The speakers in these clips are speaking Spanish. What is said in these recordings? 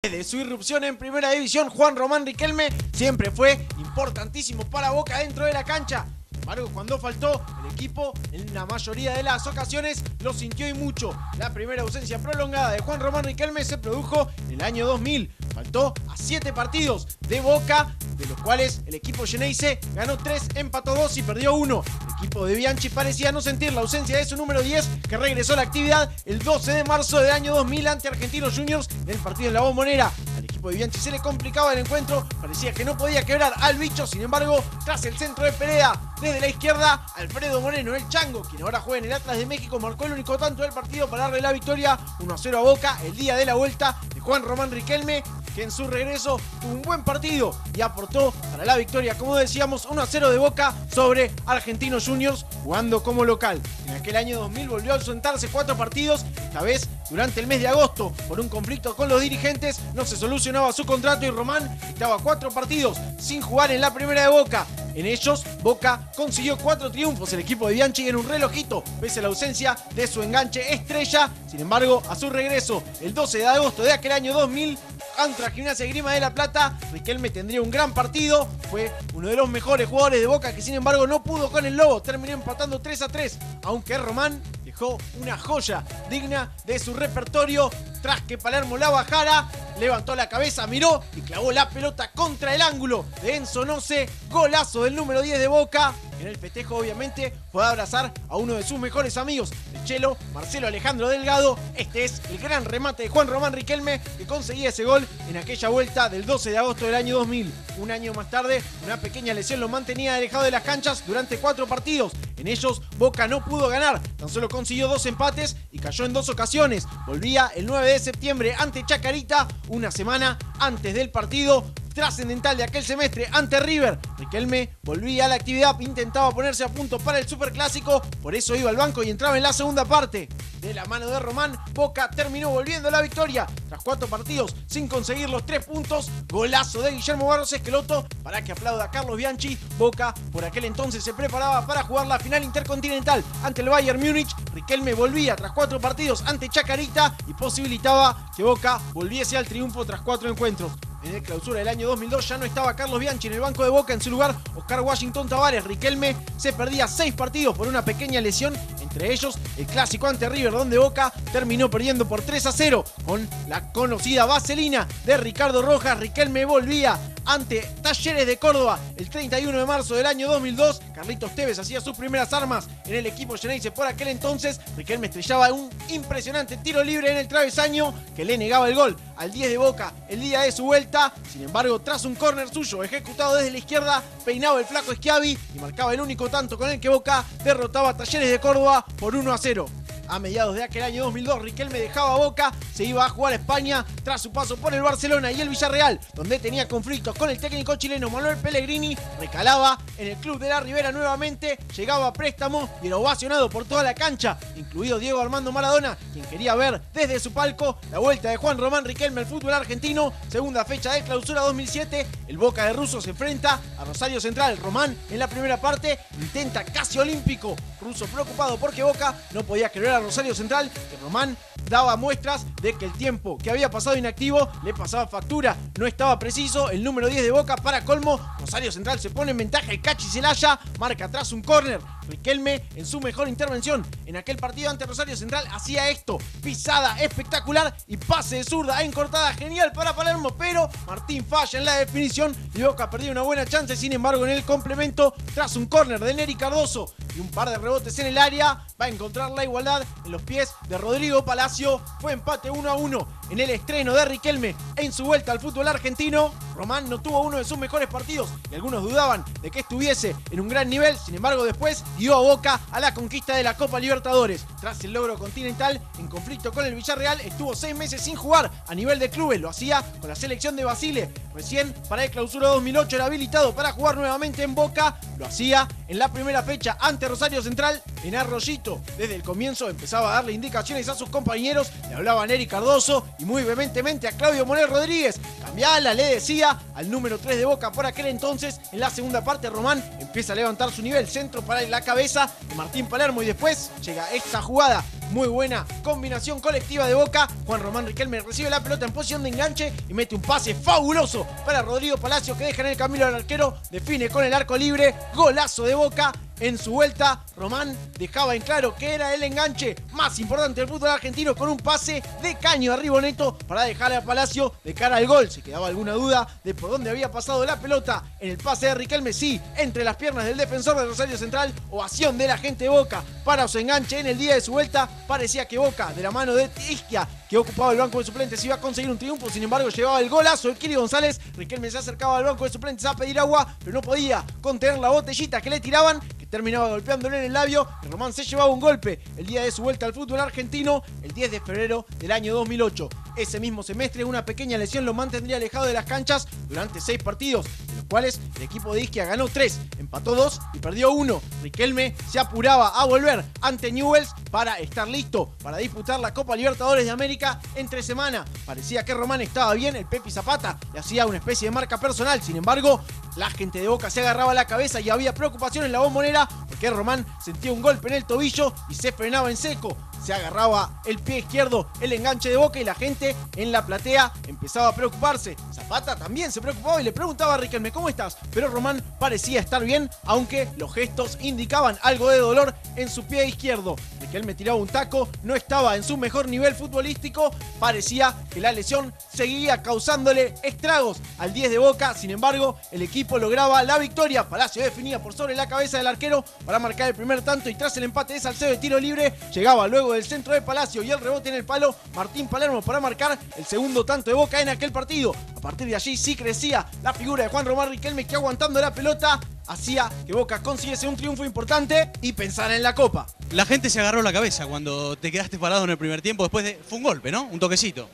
De su irrupción en primera división, Juan Román Riquelme siempre fue importantísimo para Boca dentro de la cancha. Sin embargo, cuando faltó, el equipo en la mayoría de las ocasiones lo sintió y mucho. La primera ausencia prolongada de Juan Román Riquelme se produjo en el año 2000. Faltó a 7 partidos de Boca, de los cuales el equipo Xeneize ganó 3, empató 2 y perdió 1. El equipo de Bianchi parecía no sentir la ausencia de su número 10, que regresó a la actividad el 12 de marzo del año 2000 ante Argentinos Juniors en el partido en la Bombonera. Al equipo de Bianchi se le complicaba el encuentro, parecía que no podía quebrar al bicho. Sin embargo, tras el centro de Pereda, desde la izquierda, Alfredo Moreno, el Chango, quien ahora juega en el Atlas de México, marcó el único tanto del partido para darle la victoria 1-0 a Boca el día de la vuelta de Juan Román Riquelme, que en su regreso tuvo un buen partido y aportó para la victoria, como decíamos, 1-0 de Boca sobre Argentinos Juniors, jugando como local. En aquel año 2000 volvió a ausentarse 4 partidos, esta vez durante el mes de agosto. Por un conflicto con los dirigentes no se solucionaba su contrato y Román estaba 4 partidos sin jugar en la primera de Boca. En ellos, Boca consiguió 4 triunfos. El equipo de Bianchi en un relojito, pese a la ausencia de su enganche estrella. Sin embargo, a su regreso el 12 de agosto de aquel año 2000, contra Gimnasia de Grima de la Plata, Riquelme tendría un gran partido. Fue uno de los mejores jugadores de Boca, que sin embargo no pudo con el Lobo. Terminó empatando 3-3, aunque Román dejó una joya digna de su repertorio. Tras que Palermo la bajara, levantó la cabeza, miró y clavó la pelota contra el ángulo de Enzo Noce. Golazo del número 10 de Boca. En el festejo, obviamente, fue a abrazar a uno de sus mejores amigos, el Chelo, Marcelo Alejandro Delgado. Este es el gran remate de Juan Román Riquelme, que conseguía ese gol en aquella vuelta del 12 de agosto del año 2000. Un año más tarde, una pequeña lesión lo mantenía alejado de las canchas durante 4 partidos. En ellos, Boca no pudo ganar, tan solo consiguió 2 empates y cayó en 2 ocasiones. Volvía el 9 de septiembre ante Chacarita, una semana antes del partido trascendental de aquel semestre ante River. Riquelme volvía a la actividad, intentaba ponerse a punto para el superclásico, por eso iba al banco y entraba en la segunda parte. De la mano de Román, Boca terminó volviendo a la victoria tras 4 partidos sin conseguir los 3 puntos. Golazo de Guillermo Barros Esqueloto para que aplauda a Carlos Bianchi. Boca por aquel entonces se preparaba para jugar la final intercontinental ante el Bayern Múnich. Riquelme volvía tras 4 partidos ante Chacarita y posibilitaba que Boca volviese al triunfo tras 4 encuentros. En el clausura del año 2002 ya no estaba Carlos Bianchi en el banco de Boca, en su lugar Oscar Washington Tavares. Riquelme se perdía 6 partidos por una pequeña lesión, entre ellos el clásico ante River, donde Boca terminó perdiendo por 3-0 con la conocida vaselina de Ricardo Rojas. Riquelme volvía ante Talleres de Córdoba el 31 de marzo del año 2002. Carlitos Tevez hacía sus primeras armas en el equipo Xeneize por aquel entonces. Riquelme estrellaba un impresionante tiro libre en el travesaño que le negaba el gol al 10 de Boca el día de su vuelta. Sin embargo, tras un córner suyo ejecutado desde la izquierda, peinaba el flaco Schiavi y marcaba el único tanto con el que Boca derrotaba a Talleres de Córdoba por 1-0. A mediados de aquel año 2002, Riquelme dejaba Boca, se iba a jugar a España tras su paso por el Barcelona y el Villarreal, donde tenía conflictos con el técnico chileno Manuel Pellegrini. Recalaba en el club de la Ribera nuevamente, llegaba a préstamo y era ovacionado por toda la cancha, incluido Diego Armando Maradona, quien quería ver desde su palco la vuelta de Juan Román Riquelme al fútbol argentino. Segunda fecha de clausura 2007, el Boca de Russo se enfrenta a Rosario Central. Román en la primera parte intenta casi olímpico. Russo preocupado porque Boca no podía creer a Rosario Central, que Román daba muestras de que el tiempo que había pasado inactivo le pasaba factura, no estaba preciso. El número 10 de Boca, para colmo, Rosario Central se pone en ventaja y Cachi Celaya marca atrás un córner. Riquelme, en su mejor intervención en aquel partido ante Rosario Central, hacía esto: pisada espectacular y pase de zurda en cortada genial para Palermo, pero Martín falla en la definición y Boca perdió una buena chance. Sin embargo, en el complemento, tras un córner de Neri Cardoso y un par de rebotes en el área, va a encontrar la igualdad en los pies de Rodrigo Palacio. Fue empate 1-1 en el estreno de Riquelme en su vuelta al fútbol argentino. Román no tuvo uno de sus mejores partidos y algunos dudaban de que estuviese en un gran nivel. Sin embargo, después dio a Boca a la conquista de la Copa Libertadores. Tras el logro continental, en conflicto con el Villarreal, estuvo 6 meses sin jugar a nivel de clubes. Lo hacía con la selección de Basile. Recién para el clausura 2008 era habilitado para jugar nuevamente en Boca. Lo hacía en la primera fecha ante Rosario Central en Arroyito. Desde el comienzo empezaba a darle indicaciones a sus compañeros. Le hablaba a Neri Cardoso y muy vehementemente a Claudio Monel Rodríguez. Cambiala, le decía al número 3 de Boca por aquel entonces. En la segunda parte, Román empieza a levantar su nivel. Centro para la cabeza de Martín Palermo y después llega esta jugada Muy buena combinación colectiva de Boca. Juan Román Riquelme recibe la pelota en posición de enganche y mete un pase fabuloso para Rodrigo Palacio, que deja en el camino al arquero. Define con el arco libre. Golazo de Boca. En su vuelta, Román dejaba en claro que era el enganche más importante del fútbol argentino, con un pase de caño a Riboneto para dejar a Palacio de cara al gol. Si quedaba alguna duda de por dónde había pasado la pelota en el pase de Riquelme, sí, entre las piernas del defensor de Rosario Central. Ovación de la gente de Boca para su enganche en el día de su vuelta. Parecía que Boca, de la mano de Isquia, que ocupaba el banco de suplentes, iba a conseguir un triunfo. Sin embargo, llevaba el golazo de Kili González. Riquelme se acercaba al banco de suplentes a pedir agua, pero no podía contener la botellita que le tiraban, que terminaba golpeándole en el labio. Y Román se llevaba un golpe el día de su vuelta al fútbol argentino, el 10 de febrero del año 2008. Ese mismo semestre, una pequeña lesión lo mantendría alejado de las canchas durante 6 partidos, de los cuales el equipo de Isquia ganó 3, empató 2 y perdió 1. Riquelme se apuraba a volver ante Newell's para estar listo para disputar la Copa Libertadores de América entre semana. Parecía que Román estaba bien, el Pepi Zapata le hacía una especie de marca personal. Sin embargo, la gente de Boca se agarraba la cabeza y había preocupación en la Bombonera, porque Román sentía un golpe en el tobillo y se frenaba en seco. Se agarraba el pie izquierdo, el enganche de Boca, y la gente en la platea empezaba a preocuparse. Zapata también se preocupaba y le preguntaba a Riquelme: ¿cómo estás? Pero Román parecía estar bien, aunque los gestos indicaban algo de dolor en su pie izquierdo. Riquelme tiraba un taco, no estaba en su mejor nivel futbolístico. Parecía que la lesión seguía causándole estragos al 10 de Boca. Sin embargo, el equipo lograba la victoria. Palacio definía por sobre la cabeza del arquero para marcar el primer tanto, y tras el empate de Salcedo de tiro libre, llegaba luego del centro de Palacio y el rebote en el palo Martín Palermo para marcar el segundo tanto de Boca en aquel partido. A partir de allí sí crecía la figura de Juan Román Riquelme, que aguantando la pelota hacía que Boca consiguiese un triunfo importante y pensara en la Copa. La gente se agarró la cabeza cuando te quedaste parado en el primer tiempo. Después fue un golpe, ¿no? Un toquecito.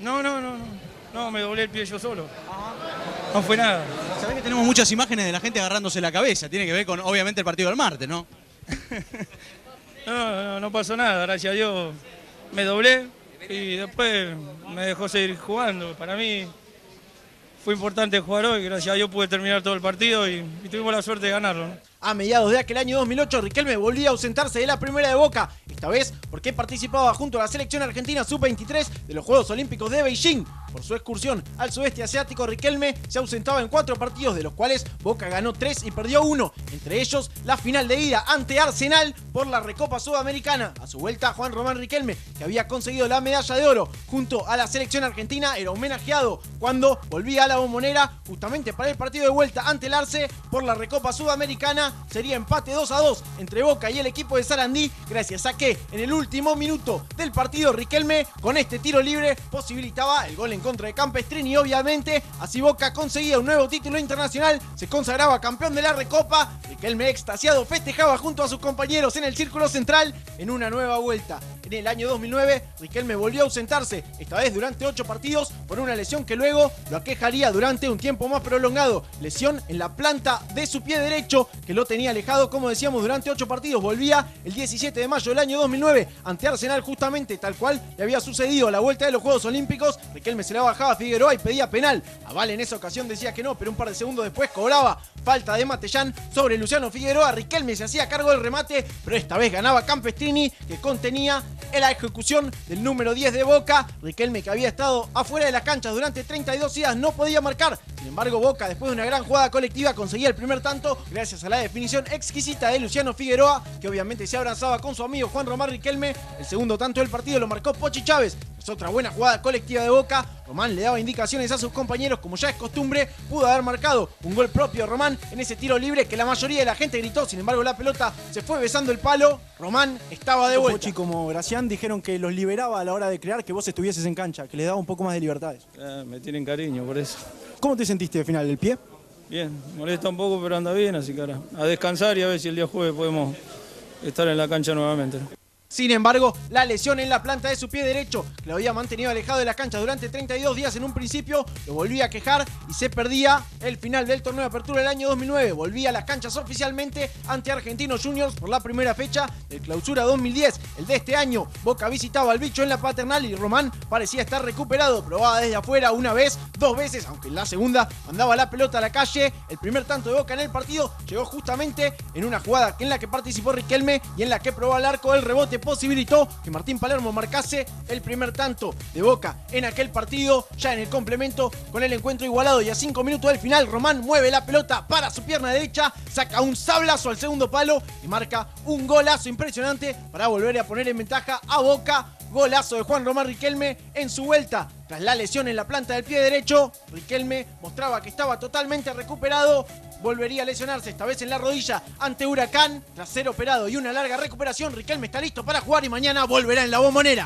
No, me doblé el pie yo solo. No fue nada. Sabés que tenemos muchas imágenes de la gente agarrándose la cabeza. Tiene que ver con, obviamente, el partido del martes, ¿no? No pasó nada, gracias a Dios me doblé y después me dejó seguir jugando. Para mí fue importante jugar hoy, gracias a Dios pude terminar todo el partido y tuvimos la suerte de ganarlo, ¿no? A mediados de aquel año 2008, Riquelme volvía a ausentarse de la primera de Boca, esta vez porque participaba junto a la selección argentina sub-23 de los Juegos Olímpicos de Beijing. Por su excursión al sudeste asiático, Riquelme se ausentaba en 4 partidos, de los cuales Boca ganó 3 y perdió 1, entre ellos la final de ida ante Arsenal por la Recopa Sudamericana. A su vuelta, Juan Román Riquelme, que había conseguido la medalla de oro junto a la selección argentina, era homenajeado cuando volvía a la Bombonera justamente para el partido de vuelta ante el Arce por la Recopa Sudamericana. Sería empate 2-2 entre Boca y el equipo de Sarandí, gracias a que en el último minuto del partido Riquelme, con este tiro libre, posibilitaba el gol en contra de Campestrini. Obviamente, así Boca conseguía un nuevo título internacional, se consagraba campeón de la Recopa. Riquelme, extasiado, festejaba junto a sus compañeros en el círculo central en una nueva vuelta. En el año 2009, Riquelme volvió a ausentarse, esta vez durante 8 partidos, por una lesión que luego lo aquejaría durante un tiempo más prolongado. Lesión en la planta de su pie derecho, que lo tenía alejado, como decíamos, durante 8 partidos. Volvía el 17 de mayo del año 2009 ante Arsenal, justamente tal cual le había sucedido a la vuelta de los Juegos Olímpicos. Riquelme se la bajaba a Figueroa y pedía penal. Aval en esa ocasión decía que no, pero un par de segundos después cobraba falta de Matellán sobre Luciano Figueroa. Riquelme se hacía cargo del remate, pero esta vez ganaba Campestrini, que contenía la ejecución del número 10 de Boca. Riquelme, que había estado afuera de las canchas durante 32 días, no podía marcar. Sin embargo, Boca, después de una gran jugada colectiva, conseguía el primer tanto gracias a la definición exquisita de Luciano Figueroa, que obviamente se abrazaba con su amigo Juan Román Riquelme. El segundo tanto del partido lo marcó Pochi Chávez. Es otra buena jugada colectiva de Boca. Román le daba indicaciones a sus compañeros, como ya es costumbre. Pudo haber marcado un gol propio Román en ese tiro libre que la mayoría de la gente gritó. Sin embargo, la pelota se fue besando el palo. Román estaba de vuelta. Pochi como Gracián dijeron que los liberaba a la hora de crear, que vos estuvieses en cancha, que les daba un poco más de libertades. Me tienen cariño por eso. ¿Cómo te sentiste al final del pie? Bien, molesta un poco pero anda bien, así que ahora a descansar y a ver si el día jueves podemos estar en la cancha nuevamente, ¿no? Sin embargo, la lesión en la planta de su pie derecho, que lo había mantenido alejado de la cancha durante 32 días en un principio, lo volvía a quejar y se perdía el final del torneo de apertura del año 2009. Volvía a las canchas oficialmente ante Argentinos Juniors por la primera fecha del Clausura 2010. el de este año. Boca visitaba al bicho en la Paternal y Román parecía estar recuperado. Probaba desde afuera una vez, dos veces, aunque en la segunda mandaba la pelota a la calle. El primer tanto de Boca en el partido llegó justamente en una jugada en la que participó Riquelme y en la que probó al arco. El rebote posibilitó que Martín Palermo marcase el primer tanto de Boca en aquel partido. Ya en el complemento, con el encuentro igualado y a 5 minutos del final, Román mueve la pelota para su pierna derecha, saca un sablazo al segundo palo y marca un golazo impresionante para volver a poner en ventaja a Boca. Golazo de Juan Román Riquelme en su vuelta tras la lesión en la planta del pie derecho. Riquelme mostraba que estaba totalmente recuperado. Volvería a lesionarse, esta vez en la rodilla, ante Huracán. Tras ser operado y una larga recuperación, Riquelme está listo para jugar y mañana volverá en la Bombonera.